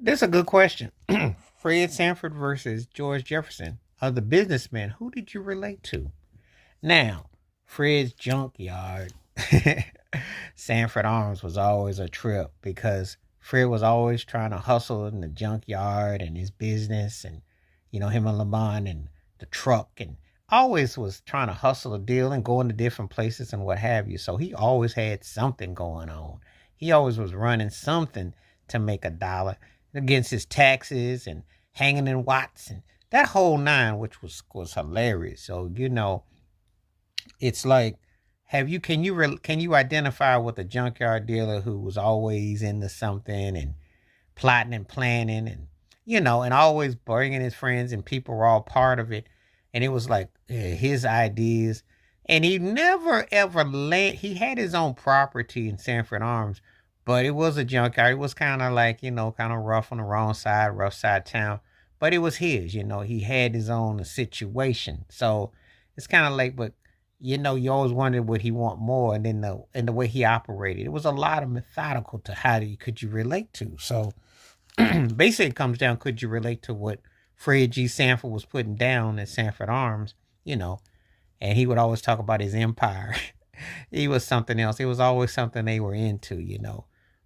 That's a good question. Fred Sanford versus George Jefferson. Of the businessmen, who did you relate to? Now, Fred's junkyard, Sanford Arms was always a trip because Fred was always trying to hustle in the junkyard and his business and, him and Lamont and the truck and always was trying to hustle a deal and going to different places and what have you. So he always had something going on. He always was running something to make a dollar against his taxes and hanging in Watts and that whole nine, which was hilarious. So it's like, can you identify with a junkyard dealer who was always into something and plotting and planning and and always bringing his friends and people were all part of it, and it was like his ideas, and he never ever he had his own property in Sanford Arms, but it was a junkyard. It was kind of like kind of rough on the wrong side, rough side town, but it was his. He had his own situation, so it's kind of like, but you always wondered would he want more, and then the way he operated, it was a lot of methodical to could you relate to. So basically, it comes down: could you relate to what Fred G. Sanford was putting down at Sanford Arms? And he would always talk about his empire. He was something else. It was always something they were into,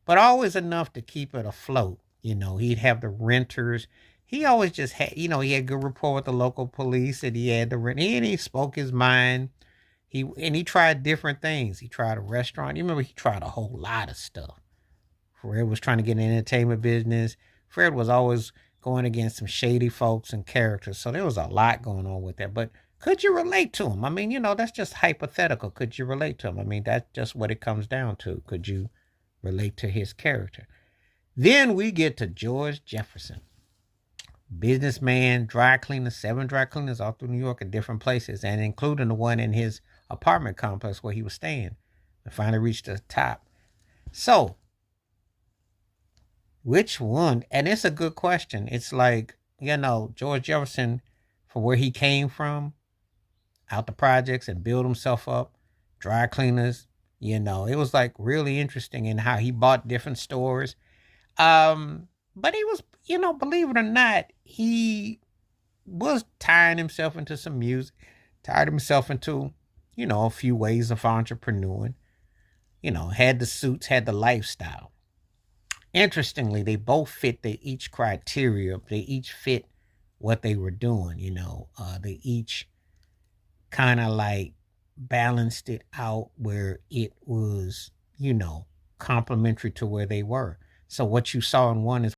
but always enough to keep it afloat. He'd have the renters. He always just had, he had good rapport with the local police, and he had the rent. And he spoke his mind. He tried different things. He tried a restaurant. You remember he tried a whole lot of stuff. Fred was trying to get in the entertainment business. Fred was always going against some shady folks and characters. So there was a lot going on with that. But could you relate to him? I mean, that's just hypothetical. Could you relate to him? I mean, that's just what it comes down to. Could you relate to his character? Then we get to George Jefferson. Businessman, dry cleaner, 7 dry cleaners all through New York at different places, and including the one in his apartment complex where he was staying. And finally reached the top. So, which one? And it's a good question. It's like, George Jefferson, from where he came from, out the projects and build himself up, dry cleaners, it was like really interesting in how he bought different stores. But he was, believe it or not, he was tying himself into some music, tied himself into, a few ways of entrepreneuring, had the suits, had the lifestyle. Interestingly, they both fit each criteria. They each fit what they were doing, they each kind of like balanced it out where it was, complementary to where they were. So what you saw in one is